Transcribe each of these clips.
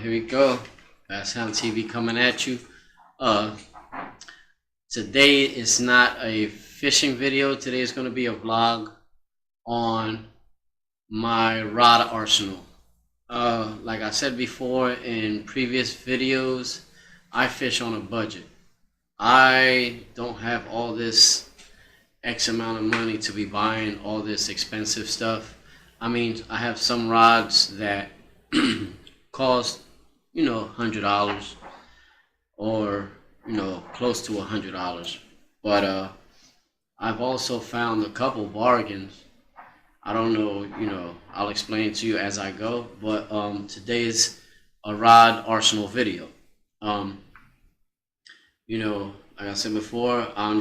here we go. Bass Hound TV coming at you. Uh, Today is not a fishing video. Today is going to be a vlog on my rod arsenal. Like I said before in previous videos, I fish on a budget. I don't have all this X amount of money to be buying all this expensive stuff. I mean, I have some rods that cost, $100 or, close to $100. But I've also found a couple bargains. I don't know, I'll explain it to you as I go. But today is a rod arsenal video. Like I said before, I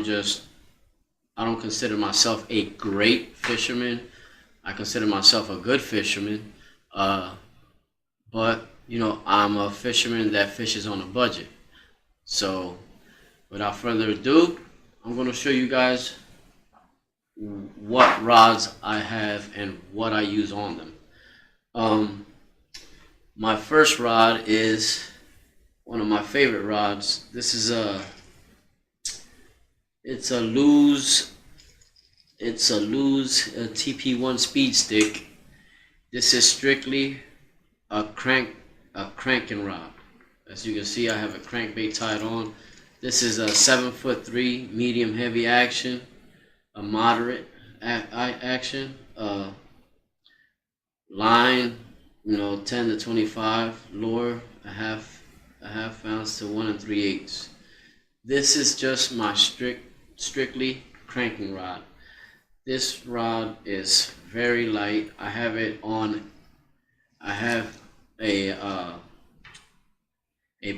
don't consider myself a great fisherman. I consider myself a good fisherman. But I'm a fisherman that fishes on a budget. So without further ado, I'm going to show you guys what rods I have and what I use on them. My first rod is one of my favorite rods. This is it's a Lew's TP1 speed stick. This is strictly a cranking rod. As you can see, I have a crankbait tied on. This is a 7'3" medium heavy action, a moderate action, line, 10 to 25, lure a half ounce to 1 3/8. This is just my strictly cranking rod. This rod is very light. I have a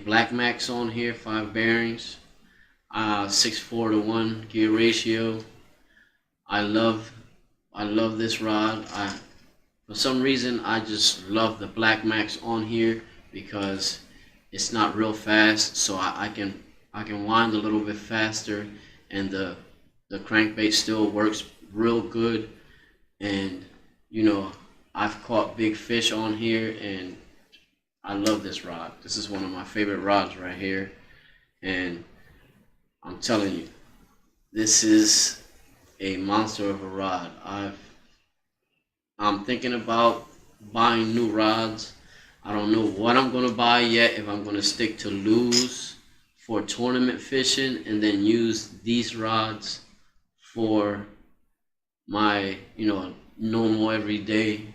Black Max on here, 5 bearings, 6:4 to 1 gear ratio. I love this rod. For some reason, I just love the Black Max on here because it's not real fast, so I can wind a little bit faster, and the crankbait still works real good. And I've caught big fish on here, and I love this rod. This is one of my favorite rods right here, and I'm telling you, this is a monster of a rod. I'm thinking about buying new rods. I don't know what I'm gonna buy yet. If I'm gonna stick to Lew's for tournament fishing and then use these rods for my normal everyday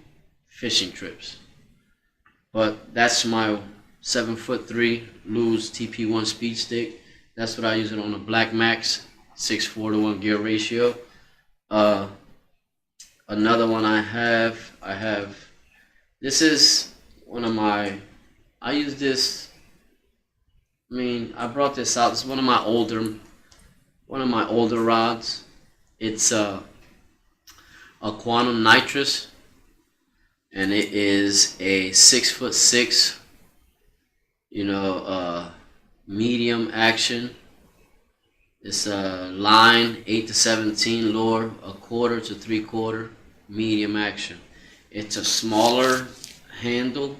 fishing trips. But that's my 7'3" Lew's TP1 speed stick. That's what I use it on, a Black Max, 6:4 to 1 gear ratio. Another one I have, this is one of my, I use this, I brought this out. This is one of my older rods. It's a Quantum Nitrous, and it is a 6'6", medium action. It's a line 8 to 17, lure 1/4 to 3/4, medium action. It's a smaller handle,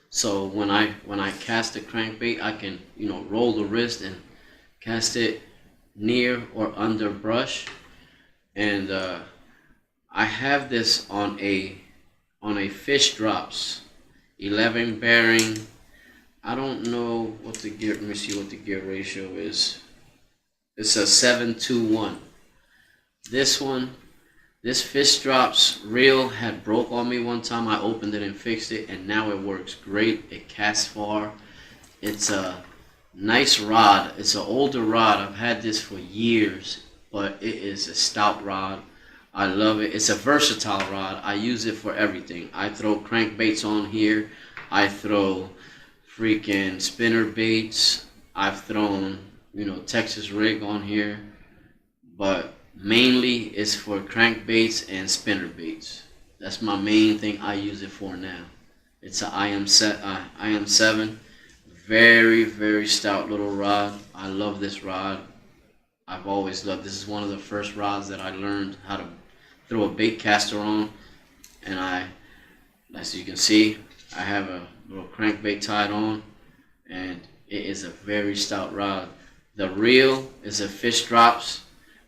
so when I cast the crankbait, I can roll the wrist and cast it near or under brush. And I have this on a Fish Drops 11 bearing. I don't know what the gear, let me see what the gear ratio is. It's a 7-2-1. This Fish Drops reel had broke on me one time. I opened it and fixed it, and now it works great. It casts far. It's a nice rod. It's an older rod. I've had this for years, but it is a stout rod. I love it. It's a versatile rod. I use it for everything. I throw crankbaits on here. I throw freaking spinner baits. I've thrown, Texas rig on here. But mainly it's for crankbaits and spinner baits. That's my main thing I use it for now. It's an IM7. Very, very stout little rod. I love this rod. I've always loved this. Is one of the first rods that I learned how to throw a bait caster on, and as you can see, I have a little crankbait tied on, and it is a very stout rod. The reel is a Fish Drops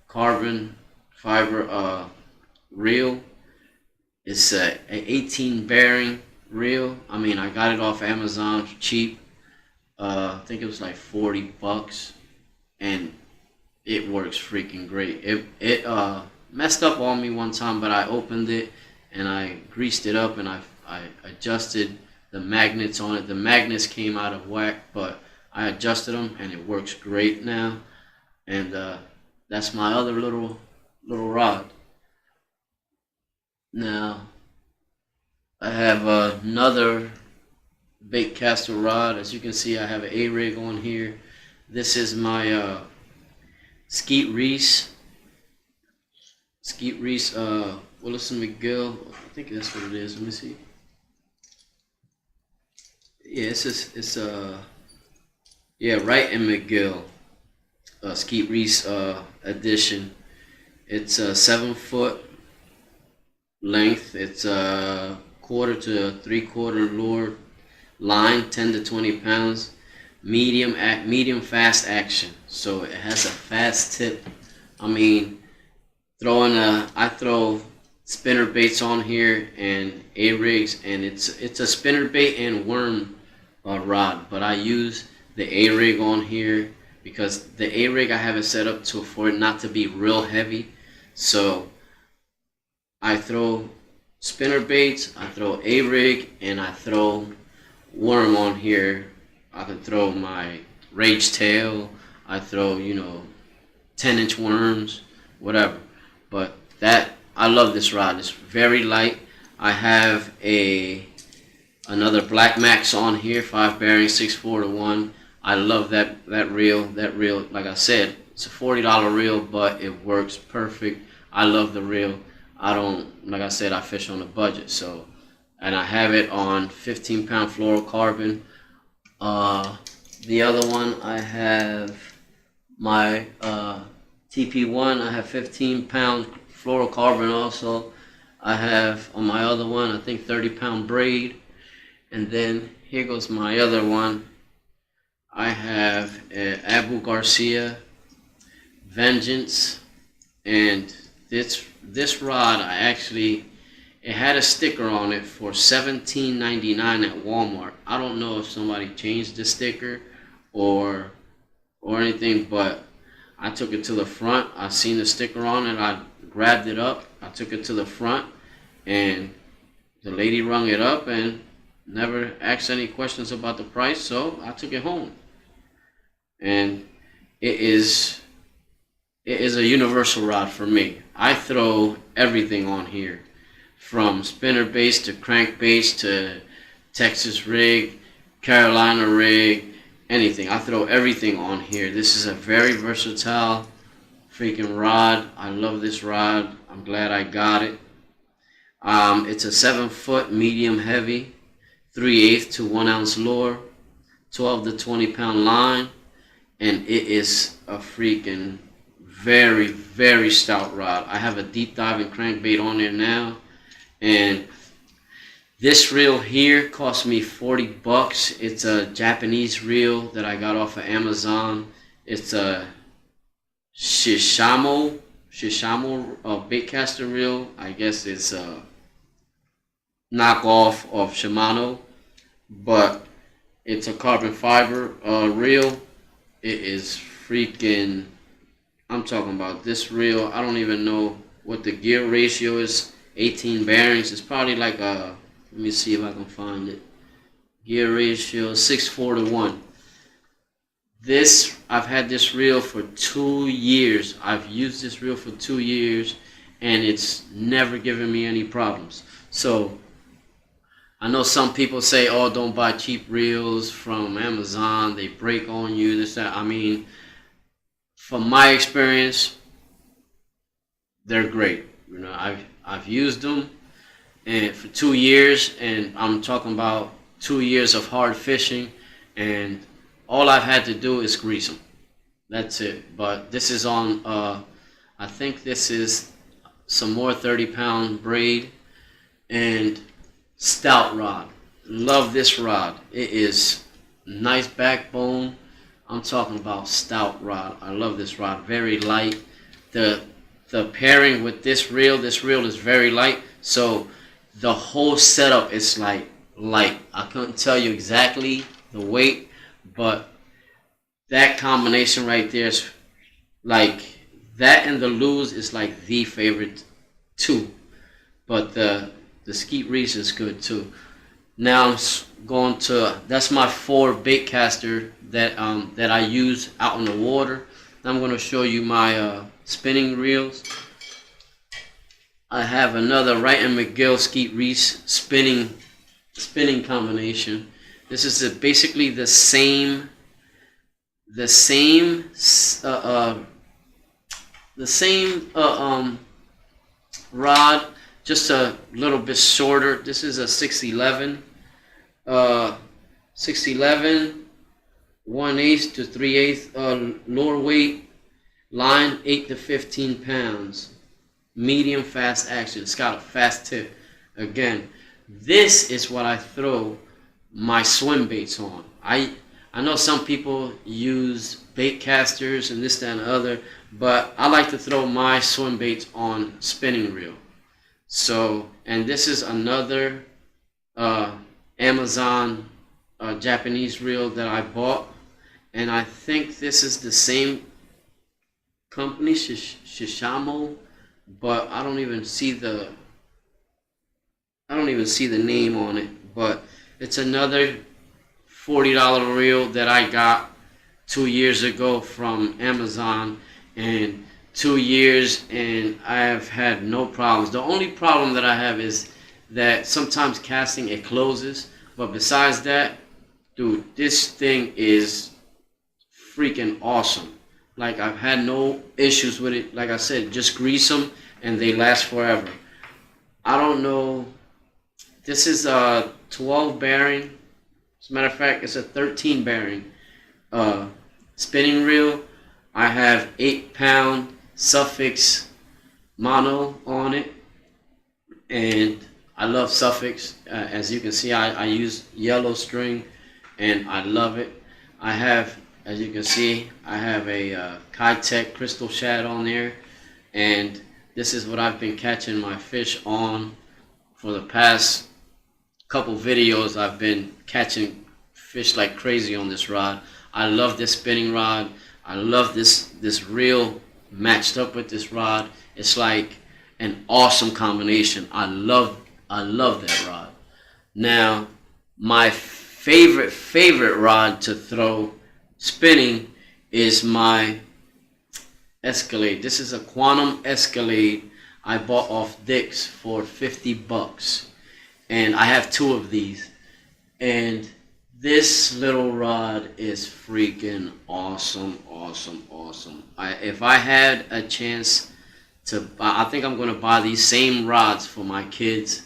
carbon fiber reel. It's a 18 bearing reel. I mean, I got it off Amazon for cheap. I think it was like $40, and it works freaking great. It messed up on me one time, but I opened it and I greased it up and I adjusted the magnets on it. The magnets came out of whack, but I adjusted them and it works great now. And that's my other little rod. Now I have another bait caster rod. As you can see, I have an A-rig on here. This is my Skeet Reese Willison McGill. I think that's what it is. Let me see. Yeah, it's Wright and McGill Skeet Reese edition. It's a 7-foot length. It's a quarter to 3/4 lure line, 10 to 20 pounds. Medium fast action. So it has a fast tip. I mean, I throw spinner baits on here and A-rigs, and it's a spinner bait and worm rod, but I use the A-rig on here because the A-rig I have it set up for it not to be real heavy. So I throw spinner baits, I throw A-rig, and I throw worm on here. I can throw my Rage Tail, I throw 10-inch worms, whatever. But I love this rod. It's very light. I have another Black Max on here, 5 bearing, 6/4 to 1. I love that reel. That reel, like I said, it's a $40 reel, but it works perfect. I love the reel. Like I said, I fish on a budget. So, and I have it on 15-pound fluorocarbon. The other one, I have my TP1. I have 15-pound fluorocarbon also. I have on my other one, I think 30-pound braid. And then here goes my other one. I have Abu Garcia Vengeance, and this rod it had a sticker on it for $17.99 at Walmart. I don't know if somebody changed the sticker or anything, but I took it to the front. I seen the sticker on it. I grabbed it up. I took it to the front, and the lady rung it up and never asked any questions about the price, so I took it home. And it is a universal rod for me. I throw everything on here, from spinner baits to crankbaits to Texas rig, Carolina rig, anything. I throw everything on here. This is a very versatile freaking rod. I love this rod. I'm glad I got it. It's a 7-foot medium heavy, 3/8 to 1 ounce lure, 12 to 20 pound line, and it is a freaking very, very stout rod. I have a deep diving crankbait on there now, and this reel here cost me $40. It's a Japanese reel that I got off of Amazon. It's a Shishamo baitcaster reel. I guess it's a knockoff of Shimano, but it's a carbon fiber reel. It is freaking, I'm talking about this reel. I don't even know what the gear ratio is. 18 bearings. It's probably like a, let me see if I can find it. Gear ratio 6/4 to 1. I've had this reel for 2 years. I've used this reel for 2 years, and it's never given me any problems. So I know some people say, oh, don't buy cheap reels from Amazon. They break on you, this, that. I mean, from my experience, they're great. I've used them and for 2 years, and I'm talking about 2 years of hard fishing, and all I've had to do is grease them. That's it. But this is on, I think this is some more 30-pound braid and stout rod. love this rod. It is nice backbone. I'm talking about stout rod. I love this rod. Very light. The the pairing with this reel is very light. So the whole setup is like light. I couldn't tell you exactly the weight, but that combination right there is like that, and the Lew's is like the favorite too. But the Skeet Reese is good too. Now I'm going to, that's my 4 bait caster that I use out on the water. Now I'm going to show you my spinning reels. I have another Wright and McGill Skeet Reese spinning combination. This is basically the same rod, just a little bit shorter. This is a 611, 611 1/8 to 3/8 lower weight, line 8 to 15 pounds, medium fast action. It's got a fast tip. Again, this is what I throw my swim baits on. I know some people use bait casters and this, that, and the other, but I like to throw my swim baits on spinning reel. So, and this is another Amazon Japanese reel that I bought, and I think this is the same company, Shishamo, but I don't even see the name on it. But it's another $40 reel that I got 2 years ago from Amazon, and 2 years, and I have had no problems. The only problem that I have is that sometimes casting it closes, but besides that, dude, this thing is freaking awesome. Like, I've had no issues with it. Like I said, just grease them and they last forever. I don't know. This is a 12 bearing. As a matter of fact, it's a 13 bearing spinning reel. I have 8-pound Suffix mono on it, and I love Suffix. As you can see, I use yellow string, and I love it. I have, as you can see, I have a Kitech Crystal Shad on there, and this is what I've been catching my fish on for the past couple videos. I've been catching fish like crazy on this rod. I love this spinning rod. I love this reel matched up with this rod. It's like an awesome combination. I love that rod. Now, my favorite rod to throw spinning is my Escalade. This is a Quantum Escalade I bought off Dick's for $50, and I have 2 of these. And this little rod is freaking awesome. If I had a chance to buy, I think I'm going to buy these same rods for my kids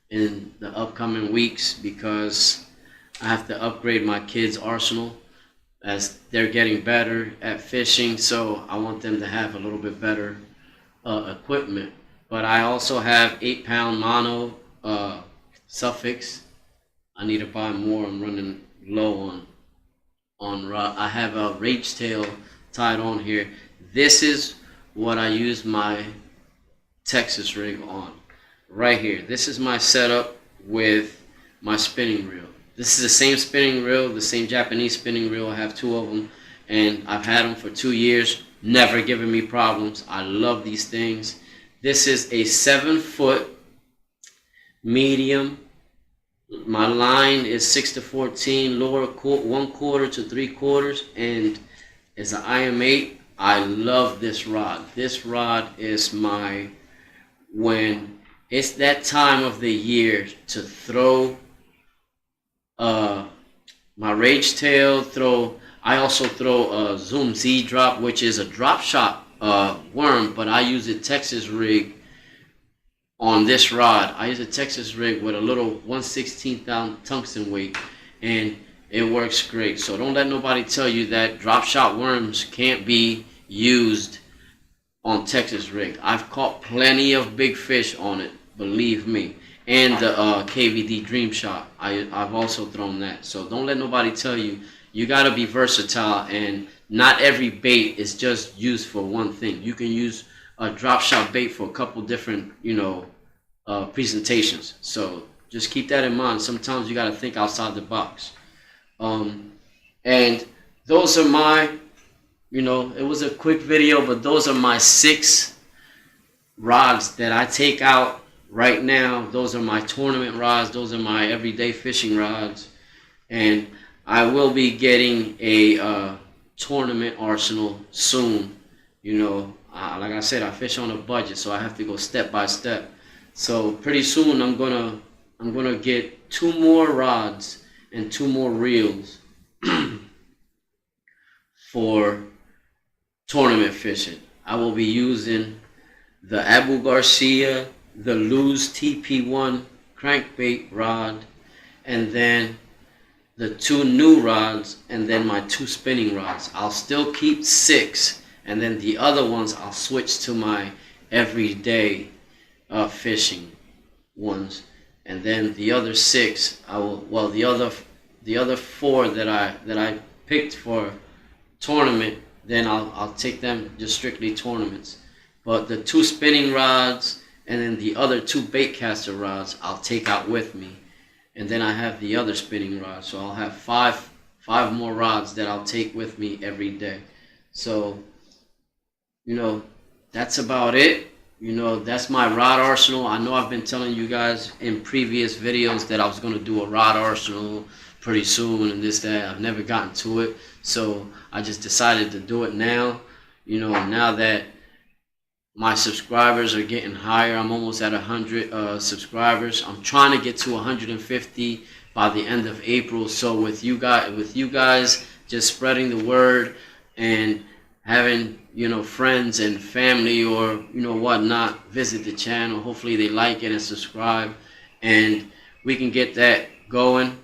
in the upcoming weeks, because I have to upgrade my kids' arsenal as they're getting better at fishing. So I want them to have a little bit better equipment. But I also have 8-pound mono Suffix. I need to buy more. I'm running low on rod. I have a Rage Tail tied on here. This is what I use my Texas rig on right here. This is my setup with my spinning reel. This is the same spinning reel, the same Japanese spinning reel. I have 2 of them, and I've had them for 2 years, never given me problems. I love these things. This is a 7-foot medium. My line is 6 to 14, lower 1/4 to 3/4, and it's an IM8. I love this rod. This rod is when it's that time of the year to throw my Rage Tail. I also throw a Zoom Z Drop, which is a drop shot worm, but I use a Texas rig on this rod. I use a Texas rig with a little 1/16 tungsten weight, and it works great. So don't let nobody tell you that drop shot worms can't be used on Texas rig. I've caught plenty of big fish on it, believe me. and the KVD Dream Shot. I've also thrown that. So don't let nobody tell you. You gotta be versatile, and not every bait is just used for one thing. You can use a drop shot bait for a couple different, presentations. So just keep that in mind. Sometimes you gotta think outside the box. And those are my, it was a quick video, but those are my 6 rods that I take out right now. Those are my tournament rods. Those are my everyday fishing rods. And I will be getting a tournament arsenal soon. Like I said, I fish on a budget, so I have to go step by step. So pretty soon I'm gonna get 2 more rods and 2 more reels for tournament fishing. I will be using the Abu Garcia, the Luz TP1 crankbait rod, and then the 2 new rods, and then my 2 spinning rods. I'll still keep 6, and then the other ones I'll switch to my everyday fishing ones, and then the other 6 I will. Well, the other 4 that I picked for tournament, then I'll take them just strictly tournaments. But the 2 spinning rods and then the other 2 bait caster rods I'll take out with me. And then I have the other spinning rod, so I'll have 5 more rods that I'll take with me every day. So, that's about it. That's my rod arsenal. I know I've been telling you guys in previous videos that I was going to do a rod arsenal pretty soon and this, that. I've never gotten to it. So I just decided to do it now. Now that my subscribers are getting higher. I'm almost at 100 subscribers. I'm trying to get to 150 by the end of April. So with you guys just spreading the word and having friends and family or whatnot visit the channel, hopefully they like it and subscribe, and we can get that going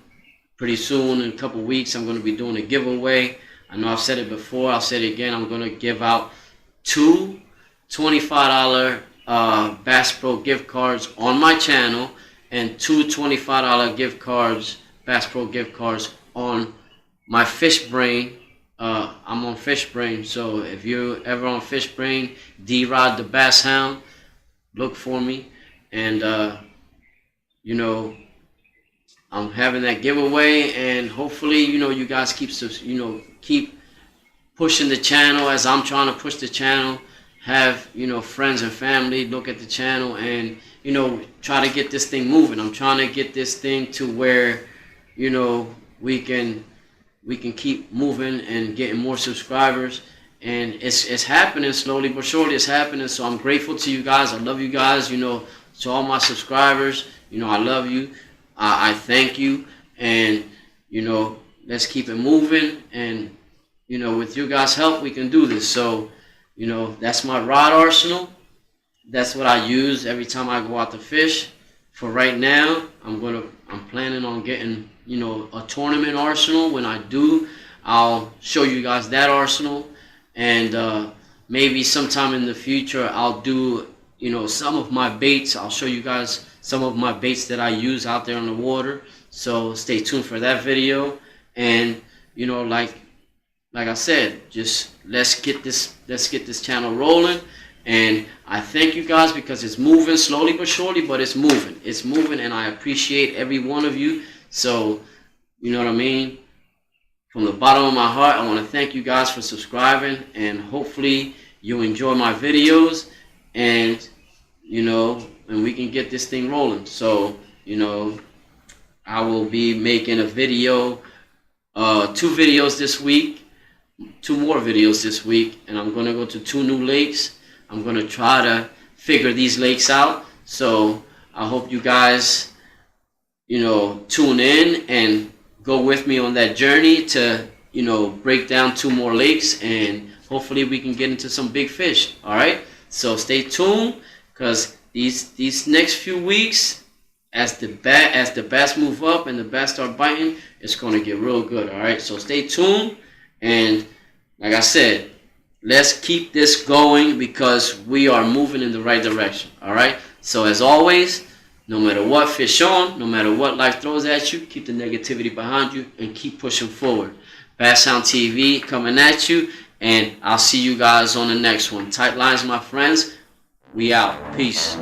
pretty soon. In a couple weeks I'm going to be doing a giveaway. I know I've said it before, I'll say it again. I'm going to give out 2 $25 Bass Pro gift cards on my channel and 2 $25 gift cards, Bass Pro gift cards on my FishBrain. I'm on FishBrain, so if you're ever on FishBrain, D-Rod the Bass Hound, look for me. And I'm having that giveaway, and hopefully you guys keep pushing the channel as I'm trying to push the channel. Have friends and family look at the channel and try to get this thing moving. I'm trying to get this thing to where we can keep moving and getting more subscribers, and it's happening slowly but surely. It's happening. So I'm grateful to you guys. I love you guys. To all my subscribers, I love you. I thank you, and let's keep it moving, and with you guys' help we can do this. So that's my rod arsenal. That's what I use every time I go out to fish. For right now, I'm planning on getting a tournament arsenal. When I do, I'll show you guys that arsenal, and maybe sometime in the future I'll do some of my baits. I'll show you guys some of my baits that I use out there on the water. So stay tuned for that video. And like I said, just let's get this channel rolling. And I thank you guys because it's moving slowly but surely, but it's moving, and I appreciate every one of you. So you know what I mean, from the bottom of my heart, I want to thank you guys for subscribing, and hopefully you enjoy my videos, and and we can get this thing rolling. So I will be making a video, 2 videos this week, 2 more videos this week, and I'm gonna go to 2 new lakes. I'm gonna try to figure these lakes out. So I hope you guys tune in and go with me on that journey to break down 2 more lakes, and hopefully we can get into some big fish. All right, so stay tuned, because these next few weeks, as the bass move up and the bass start biting, it's going to get real good. All right, so stay tuned, and like I said, let's keep this going because we are moving in the right direction. All right, so as always, No matter what, fish on. No matter what life throws at you, keep the negativity behind you and keep pushing forward. Bass Sound TV coming at you, and I'll see you guys on the next one. Tight lines, my friends. We out. Peace.